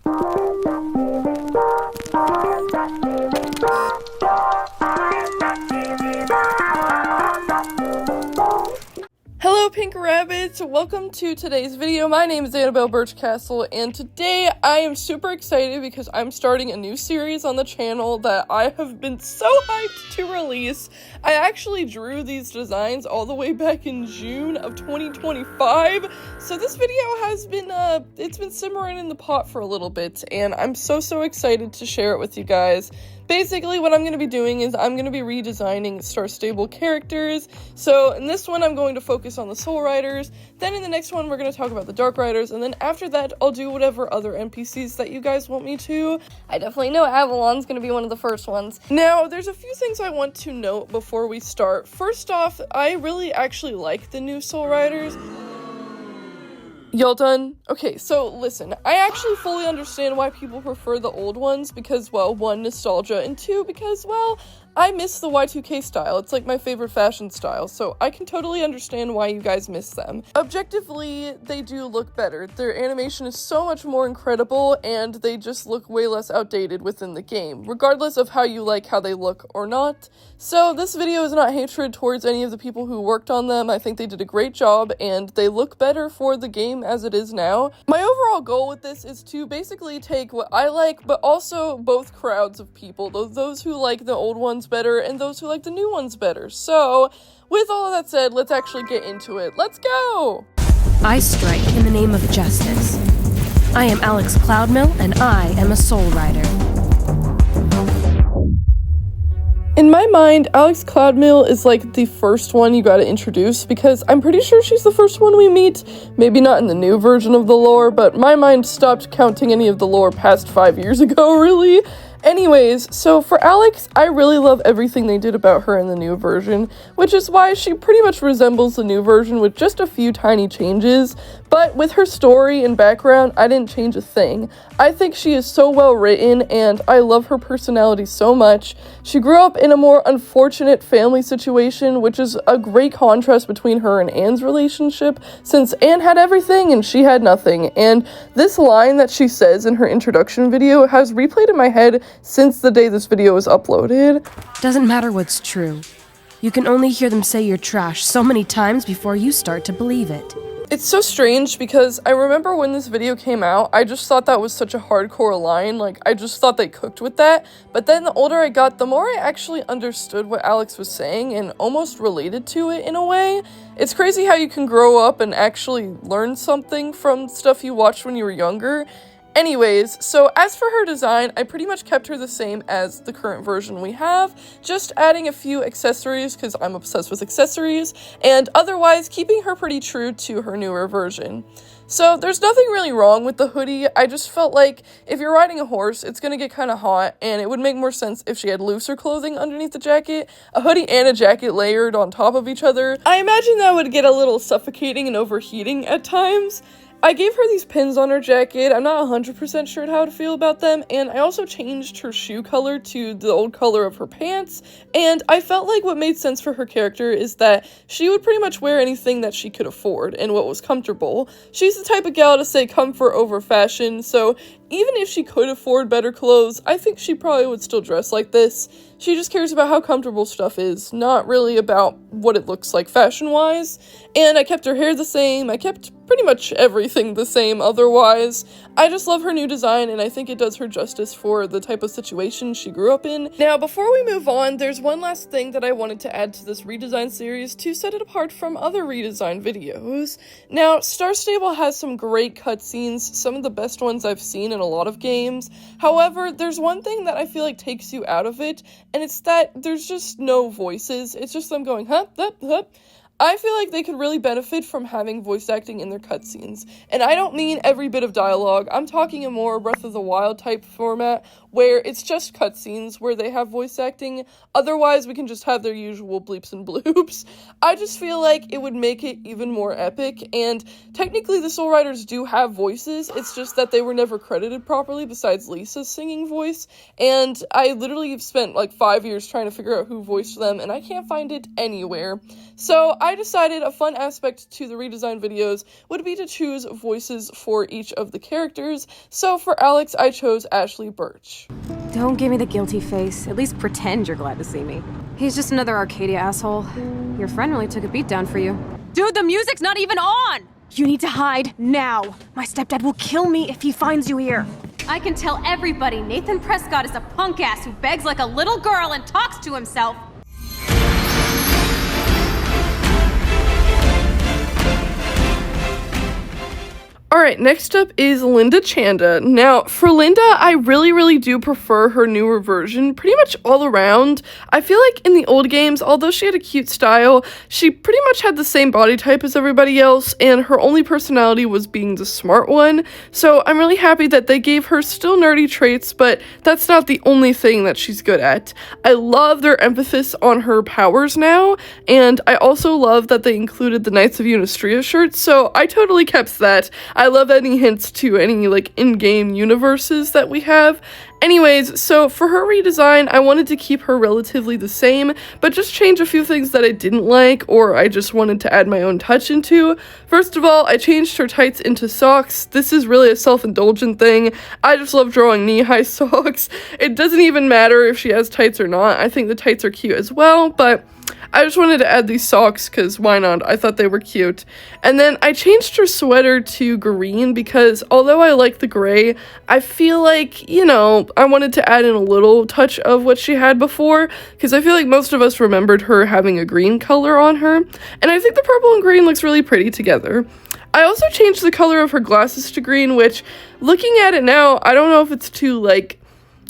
Hello pink rabbits, welcome to today's video. My name is Annabelle Birchcastle, and today I am super excited because I'm starting a new series on the channel that I have been so hyped to release. I actually drew these designs all the way back in June of 2025, so this video has been, it's been simmering in the pot for a little bit, and I'm so excited to share it with you guys. Basically, what I'm going to be doing is I'm going to be redesigning Star Stable characters. So in this one, I'm going to focus on the Soul Riders. Then in the next one, we're going to talk about the Dark Riders. And then after that, I'll do whatever other NPCs that you guys want me to. I definitely know Avalon's going to be one of the first ones. Now, there's a few things I want to note before we start. First off, I really actually like the new Soul Riders. Y'all done? Okay, so listen, I actually fully understand why people prefer the old ones because, well, one, nostalgia, and two, because, well, I miss the Y2K style. It's like my favorite fashion style, so I can totally understand why you guys miss them. Objectively, they do look better. Their animation is so much more incredible, and they just look way less outdated within the game, regardless of how you like how they look or not. So this video is not hatred towards any of the people who worked on them. I think they did a great job, and they look better for the game as it is now. My overall goal with this is to basically take what I like, but also both crowds of people, those who like the old ones better and those who like the new ones better. So, with all of that said, let's actually get into it. Let's go! I strike in the name of justice. I am Alex Cloudmill, and I am a Soul Rider. In my mind, Alex Cloudmill is like the first one you gotta introduce because I'm pretty sure she's the first one we meet. Maybe not in the new version of the lore, but my mind stopped counting any of the lore past 5 years ago, really. Anyways, so for Alex, I really love everything they did about her in the new version, which is why she pretty much resembles the new version with just a few tiny changes, but with her story and background, I didn't change a thing. I think she is so well written, and I love her personality so much. She grew up in a more unfortunate family situation, which is a great contrast between her and Anne's relationship, since Anne had everything and she had nothing, and this line that she says in her introduction video has replayed in my head since the day this video was uploaded. Doesn't matter what's true. You can only hear them say you're trash so many times before you start to believe it. It's so strange because I remember when this video came out, I just thought that was such a hardcore line, like I just thought they cooked with that, but then the older I got, the more I actually understood what Alex was saying and almost related to it in a way. It's crazy how you can grow up and actually learn something from stuff you watched when you were younger. Anyways, so as for her design, I pretty much kept her the same as the current version we have, just adding a few accessories because I'm obsessed with accessories, and otherwise keeping her pretty true to her newer version. So there's nothing really wrong with the hoodie. I just felt like if you're riding a horse, it's gonna get kind of hot, and it would make more sense if she had looser clothing underneath the jacket. A hoodie and a jacket layered on top of each other, I imagine that would get a little suffocating and overheating at times. I gave her these pins on her jacket. I'm not 100% sure how to feel about them, and I also changed her shoe color to the old color of her pants, and I felt like what made sense for her character is that she would pretty much wear anything that she could afford and what was comfortable. She's the type of gal to say comfort over fashion, so even if she could afford better clothes, I think she probably would still dress like this. She just cares about how comfortable stuff is, not really about what it looks like fashion-wise. And I kept her hair the same, I kept pretty much everything the same otherwise. I just love her new design, and I think it does her justice for the type of situation she grew up in. Now, before we move on, there's one last thing that I wanted to add to this redesign series to set it apart from other redesign videos. Now, Star Stable has some great cutscenes, some of the best ones I've seen in a lot of games. However, there's one thing that I feel like takes you out of it, and it's that there's just no voices. It's just them going, hup, hup, hup. I feel like they could really benefit from having voice acting in their cutscenes. And I don't mean every bit of dialogue. I'm talking a more Breath of the Wild type format where it's just cutscenes where they have voice acting. Otherwise, we can just have their usual bleeps and bloops. I just feel like it would make it even more epic. And technically, the Soul Riders do have voices. It's just that they were never credited properly besides Lisa's singing voice. And I literally spent like 5 years trying to figure out who voiced them, and I can't find it anywhere. So I decided a fun aspect to the redesign videos would be to choose voices for each of the characters. So for Alex, I chose Ashley Birch. Don't give me the guilty face. At least pretend you're glad to see me. He's just another Arcadia asshole. Your friend really took a beat down for you. Dude, the music's not even on! You need to hide, now! My stepdad will kill me if he finds you here. I can tell everybody Nathan Prescott is a punk ass who begs like a little girl and talks to himself. Alright, next up is Linda Chanda. Now, for Linda, I really do prefer her newer version pretty much all around. I feel like in the old games, although she had a cute style, she pretty much had the same body type as everybody else, and her only personality was being the smart one. So I'm really happy that they gave her still nerdy traits, but that's not the only thing that she's good at. I love their emphasis on her powers now, and I also love that they included the Knights of Unistria shirts, so I totally kept that. I love any hints to any, like, in-game universes that we have. Anyways, so for her redesign, I wanted to keep her relatively the same, but just change a few things that I didn't like, or I just wanted to add my own touch into. First of all, I changed her tights into socks. This is really a self-indulgent thing. I just love drawing knee-high socks. It doesn't even matter if she has tights or not. I think the tights are cute as well, but I just wanted to add these socks because why not? I thought they were cute. And then I changed her sweater to green because although I like the gray, I feel like, you know, I wanted to add in a little touch of what she had before because I feel like most of us remembered her having a green color on her. And I think the purple and green looks really pretty together. I also changed the color of her glasses to green, which looking at it now, I don't know if it's too, like,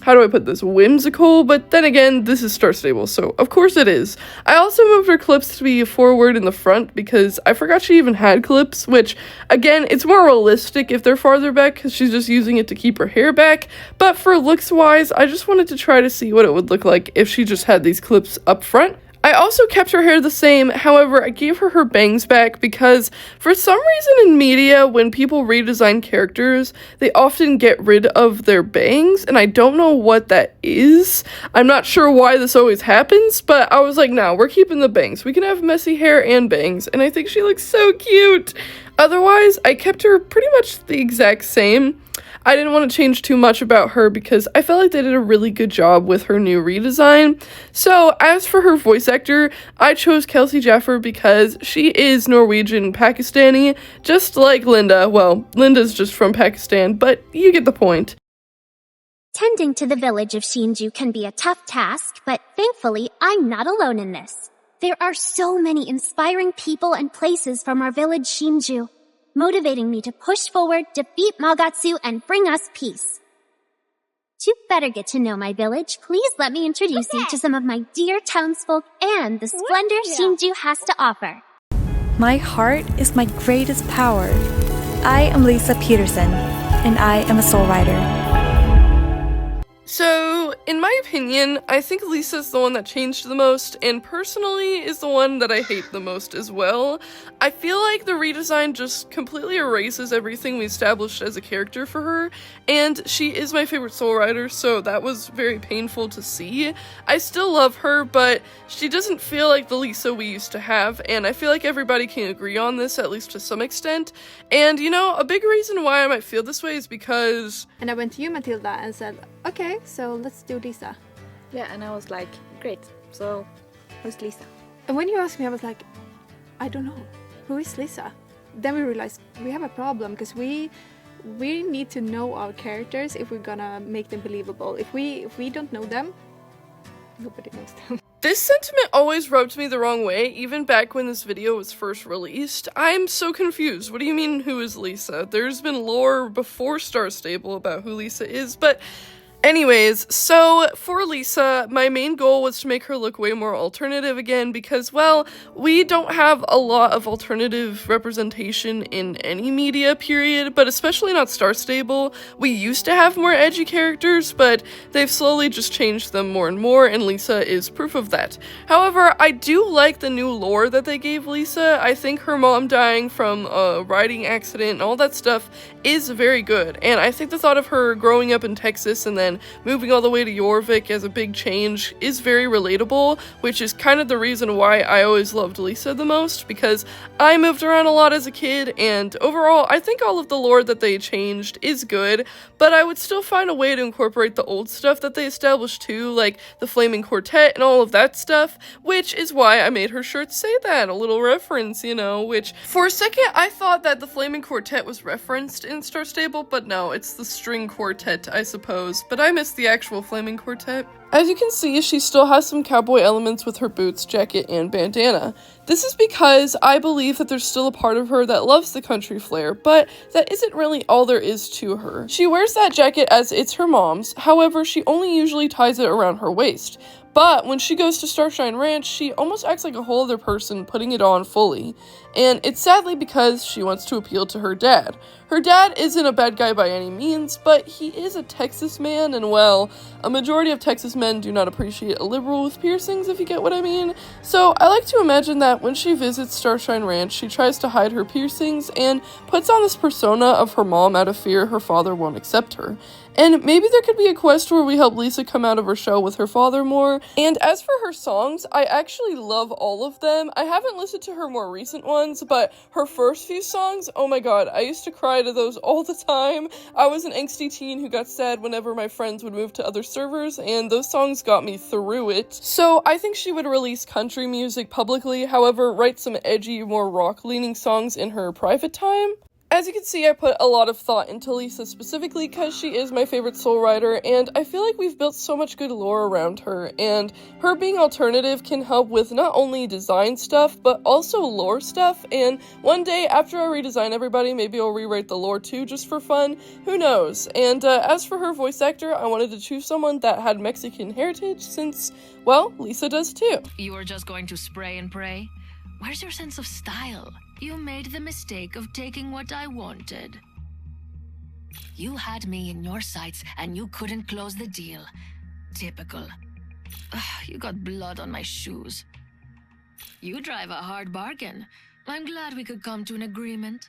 how do I put this, whimsical, but then again, this is Star Stable, so of course it is. I also moved her clips to be forward in the front because I forgot she even had clips, which, again, it's more realistic if they're farther back because she's just using it to keep her hair back, but for looks-wise, I just wanted to try to see what it would look like if she just had these clips up front. I also kept her hair the same, however, I gave her bangs back because for some reason in media, when people redesign characters, they often get rid of their bangs, and I don't know what that is. I'm not sure why this always happens, but I was like, no, we're keeping the bangs. We can have messy hair and bangs, and I think she looks so cute. Otherwise, I kept her pretty much the exact same. I didn't want to change too much about her because I felt like they did a really good job with her new redesign. So as for her voice actor, I chose Kelsey Jaffer because she is Norwegian Pakistani, just like Linda. Well, Linda's just from Pakistan, but you get the point. Tending to the village of Shinju can be a tough task, but thankfully I'm not alone in this. There are so many inspiring people and places from our village Shinju, motivating me to push forward, defeat Magatsu, and bring us peace. To better get to know my village, please let me introduce you to some of my dear townsfolk and the splendor Shinju has to offer. My heart is my greatest power. I am Lisa Peterson, and I am a soul writer. So, in my opinion, I think Lisa's the one that changed the most, and personally is the one that I hate the most as well. I feel like the redesign just completely erases everything we established as a character for her, and she is my favorite soul rider, so that was very painful to see. I still love her, but she doesn't feel like the Lisa we used to have, and I feel like everybody can agree on this, at least to some extent. And, you know, a big reason why I might feel this way is because... And I went to you, Matilda, and said, okay, so let's do Lisa. Yeah, and I was like, great, so who's Lisa? And when you asked me, I was like, I don't know. Who is Lisa? Then we realized we have a problem because we need to know our characters if we're gonna make them believable. If we don't know them, nobody knows them. This sentiment always rubbed me the wrong way, even back when this video was first released. I'm so confused. What do you mean, who is Lisa? There's been lore before Star Stable about who Lisa is, but... Anyways, so for Lisa, my main goal was to make her look way more alternative again because, well, we don't have a lot of alternative representation in any media, period, but especially not Star Stable. We used to have more edgy characters, but they've slowly just changed them more and more, and Lisa is proof of that. However, I do like the new lore that they gave Lisa. I think her mom dying from a riding accident and all that stuff is very good, and I think the thought of her growing up in Texas and then and moving all the way to Jorvik as a big change is very relatable, which is kind of the reason why I always loved Lisa the most, because I moved around a lot as a kid, and overall I think all of the lore that they changed is good, but I would still find a way to incorporate the old stuff that they established too, like the Flaming Quartet and all of that stuff, which is why I made her shirt say that, a little reference, you know, which for a second I thought that the Flaming Quartet was referenced in Star Stable, but no, it's the string quartet, I suppose, but I missed the actual Flaming Quartet. As you can see, she still has some cowboy elements with her boots, jacket, and bandana. This is because I believe that there's still a part of her that loves the country flair, but that isn't really all there is to her. She wears that jacket as it's her mom's, however, she only usually ties it around her waist. But when she goes to Starshine Ranch, she almost acts like a whole other person putting it on fully. And it's sadly because she wants to appeal to her dad. Her dad isn't a bad guy by any means, but he is a Texas man, and well, a majority of Texas men do not appreciate a liberal with piercings, if you get what I mean. So I like to imagine that when she visits Starshine Ranch, she tries to hide her piercings and puts on this persona of her mom out of fear her father won't accept her. And maybe there could be a quest where we help Lisa come out of her shell with her father more. And as for her songs, I actually love all of them. I haven't listened to her more recent ones, but her first few songs, oh my god, I used to cry to those all the time. I was an angsty teen who got sad whenever my friends would move to other servers, and those songs got me through it. So I think she would release country music publicly, however, write some edgy, more rock-leaning songs in her private time. As you can see, I put a lot of thought into Lisa specifically because she is my favorite Soul Rider, and I feel like we've built so much good lore around her, and her being alternative can help with not only design stuff, but also lore stuff, and one day after I redesign everybody, maybe I'll rewrite the lore too, just for fun, who knows. And as for her voice actor, I wanted to choose someone that had Mexican heritage since, well, Lisa does too. You were just going to spray and pray? Where's your sense of style? You made the mistake of taking what I wanted. You had me in your sights and you couldn't close the deal. Typical. Ugh, you got blood on my shoes. You drive a hard bargain. I'm glad we could come to an agreement.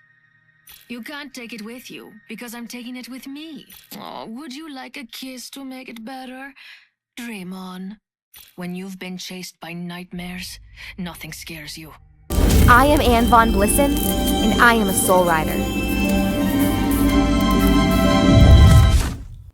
You can't take it with you because I'm taking it with me. Oh, would you like a kiss to make it better? Dream on. When you've been chased by nightmares, nothing scares you. I am Anne Von Blissen, and I am a Soul Rider.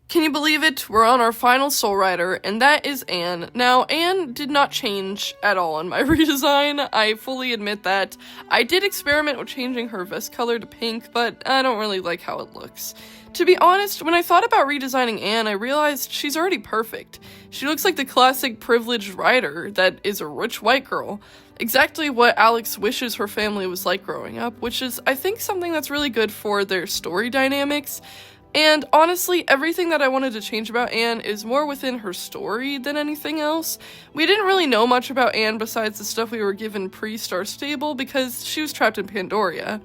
Can you believe it? We're on our final Soul Rider, and that is Anne. Now, Anne did not change at all in my redesign. I fully admit that. I did experiment with changing her vest color to pink, but I don't really like how it looks. To be honest, when I thought about redesigning Anne, I realized she's already perfect. She looks like the classic privileged rider that is a rich white girl. Exactly what Alex wishes her family was like growing up, which is, I think, something that's really good for their story dynamics. And honestly, everything that I wanted to change about Anne is more within her story than anything else. We didn't really know much about Anne besides the stuff we were given pre-Star Stable because she was trapped in Pandoria.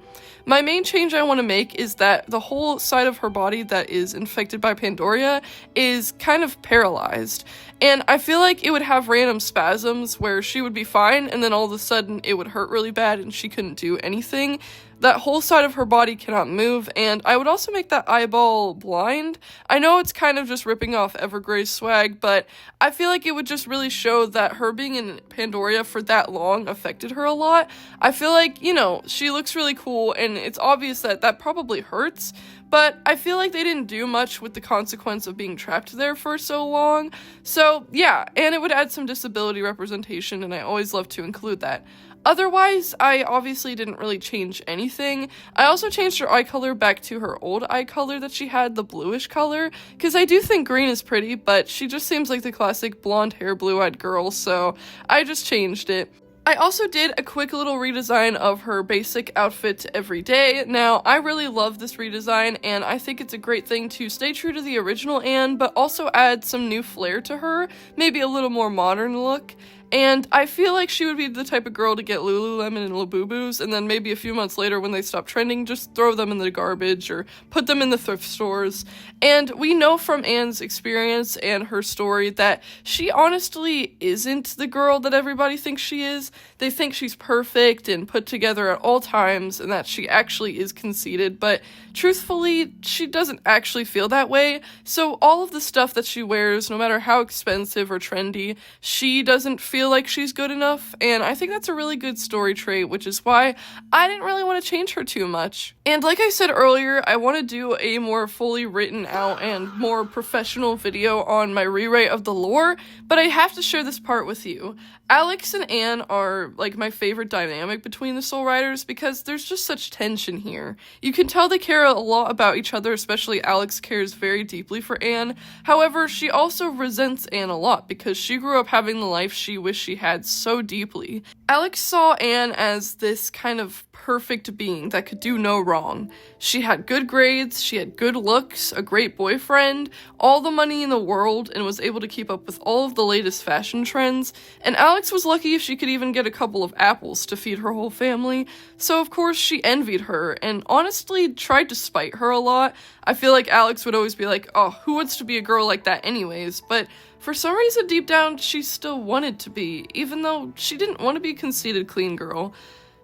My main change I want to make is that the whole side of her body that is infected by Pandoria is kind of paralyzed. And I feel like it would have random spasms where she would be fine and then all of a sudden it would hurt really bad and she couldn't do anything. That whole side of her body cannot move, and I would also make that eyeball blind. I know it's kind of just ripping off Evergrey's swag, but I feel like it would just really show that her being in Pandoria for that long affected her a lot. I feel like, you know, she looks really cool, and it's obvious that that probably hurts, but I feel like they didn't do much with the consequence of being trapped there for so long. So, yeah, and it would add some disability representation, and I always love to include that. Otherwise, I obviously didn't really change anything. I also changed her eye color back to her old eye color that she had, the bluish color, because I do think green is pretty, but she just seems like the classic blonde hair, blue-eyed girl, so I just changed it. I also did a quick little redesign of her basic outfit every day. Now, I really love this redesign, and I think it's a great thing to stay true to the original Anne, but also add some new flair to her, maybe a little more modern look. and I feel like she would be the type of girl to get Lululemon and Labubu's, and then maybe a few months later when they stop trending, just throw them in the garbage or put them in the thrift stores. And we know from Anne's experience and her story that she honestly isn't the girl that everybody thinks she is. They think she's perfect and put together at all times, and that she actually is conceited, but truthfully, she doesn't actually feel that way. So all of the stuff that she wears, no matter how expensive or trendy, she doesn't feel like she's good enough, and I think that's a really good story trait, which is why I didn't really want to change her too much. And like I said earlier, I want to do a more fully written out and more professional video on my rewrite of the lore, but I have to share this part with you. Alex and Anne are like my favorite dynamic between the Soul Riders because there's just such tension here. You can tell they care a lot about each other, especially Alex cares very deeply for Anne. However, she also resents Anne a lot because she grew up having the life she wished she had so deeply. Alex saw Anne as this kind of perfect being that could do no wrong. She had good grades, she had good looks, a great boyfriend, all the money in the world, and was able to keep up with all of the latest fashion trends, and Alex was lucky if she could even get a couple of apples to feed her whole family, so of course she envied her, and honestly tried to spite her a lot. I feel like Alex would always be like, oh, who wants to be a girl like that anyways, but for some reason deep down she still wanted to be, even though she didn't want to be a conceited clean girl.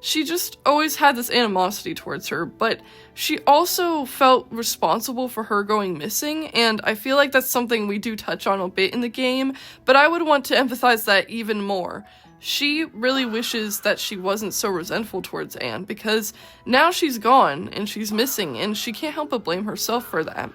She just always had this animosity towards her, but she also felt responsible for her going missing, and I feel like that's something we do touch on a bit in the game, but I would want to emphasize that even more. She really wishes that she wasn't so resentful towards Anne, because now she's gone, and she's missing, and she can't help but blame herself for that.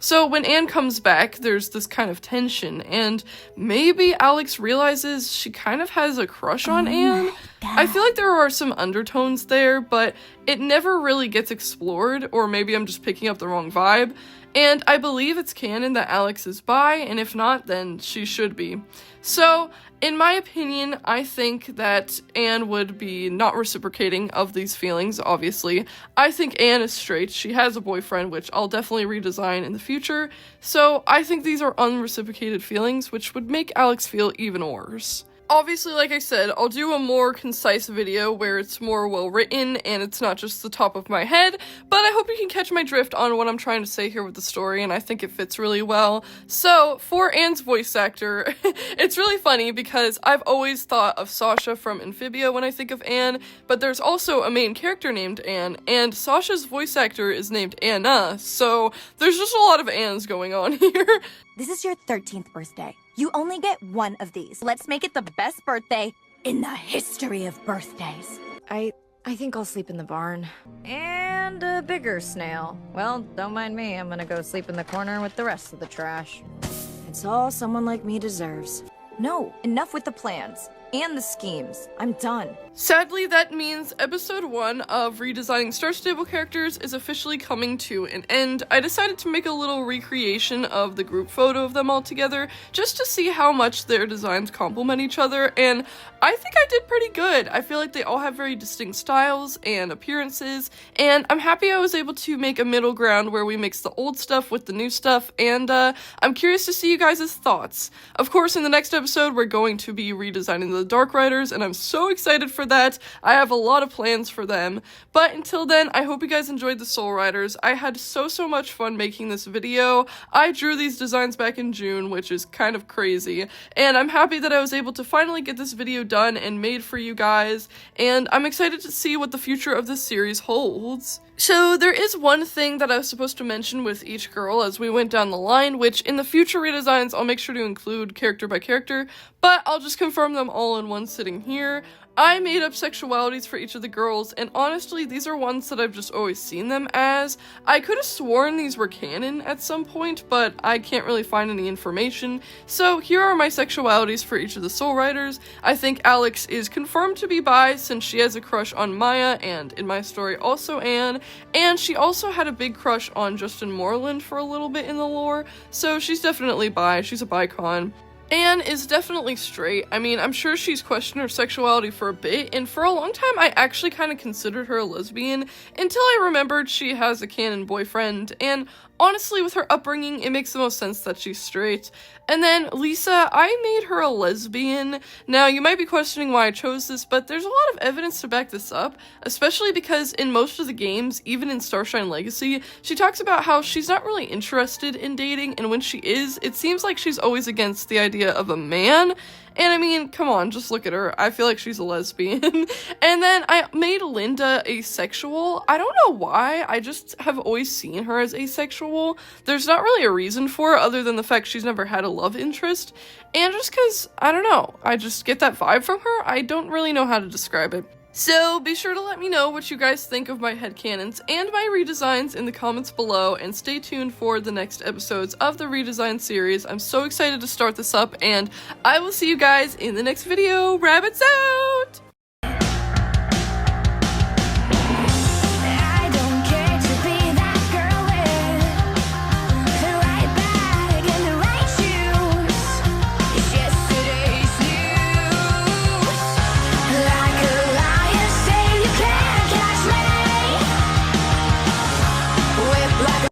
So when Anne comes back, there's this kind of tension, and maybe Alex realizes she kind of has a crush on Anne. I feel like there are some undertones there, but it never really gets explored, or maybe I'm just picking up the wrong vibe. And I believe it's canon that Alex is bi, and if not, then she should be. So, in my opinion, I think that Anne would be not reciprocating of these feelings, obviously. I think Anne is straight. She has a boyfriend, which I'll definitely redesign in the future. So, I think these are unreciprocated feelings, which would make Alex feel even worse. Obviously, like I said, I'll do a more concise video where it's more well written and it's not just the top of my head, but I hope you can catch my drift on what I'm trying to say here with the story, and I think it fits really well. So, for Anne's voice actor, it's really funny because I've always thought of Sasha from Amphibia when I think of Anne, but there's also a main character named Anne, and Sasha's voice actor is named Anna, so there's just a lot of Annes going on here. This is your 13th birthday. You only get one of these. Let's make it the best birthday in the history of birthdays. I think I'll sleep in the barn. And a bigger snail. Well, don't mind me. I'm gonna go sleep in the corner with the rest of the trash. It's all someone like me deserves. No, enough with the plans. And the schemes. I'm done. Sadly, that means episode 1 of Redesigning Star Stable characters is officially coming to an end. I decided to make a little recreation of the group photo of them all together, just to see how much their designs complement each other, and I think I did pretty good. I feel like they all have very distinct styles and appearances, and I'm happy I was able to make a middle ground where we mix the old stuff with the new stuff, and I'm curious to see you guys' thoughts. Of course, in the next episode, we're going to be redesigning the Dark Riders, and I'm so excited for that. I have a lot of plans for them, but until then, I hope you guys enjoyed the Soul Riders. I had so much fun making this video. I drew these designs back in June, which is kind of crazy, and I'm happy that I was able to finally get this video done and made for you guys, and I'm excited to see what the future of this series holds. So there is one thing that I was supposed to mention with each girl as we went down the line, which in the future redesigns I'll make sure to include character by character, but I'll just confirm them all in one sitting here. I made up sexualities for each of the girls, and honestly, these are ones that I've just always seen them as. I could have sworn these were canon at some point, but I can't really find any information, so here are my sexualities for each of the Soul Riders. I think Alex is confirmed to be bi since she has a crush on Maya, and in my story also Anne, and she also had a big crush on Justin Moreland for a little bit in the lore, so she's definitely bi, she's a bicon. Anne is definitely straight. I mean, I'm sure she's questioned her sexuality for a bit, and for a long time I actually kind of considered her a lesbian, until I remembered she has a canon boyfriend, and honestly, with her upbringing, it makes the most sense that she's straight. And then Lisa, I made her a lesbian. Now, you might be questioning why I chose this, but there's a lot of evidence to back this up, especially because in most of the games, even in Starshine Legacy, she talks about how she's not really interested in dating, and when she is, it seems like she's always against the idea of a man. And I mean, come on, just look at her. I feel like she's a lesbian. And then I made Linda asexual. I don't know why. I just have always seen her as asexual. There's not really a reason for it other than the fact she's never had a love interest. And just because, I don't know, I just get that vibe from her. I don't really know how to describe it. So be sure to let me know what you guys think of my headcanons and my redesigns in the comments below, and stay tuned for the next episodes of the Redesign series. I'm so excited to start this up, and I will see you guys in the next video. Rabbits out!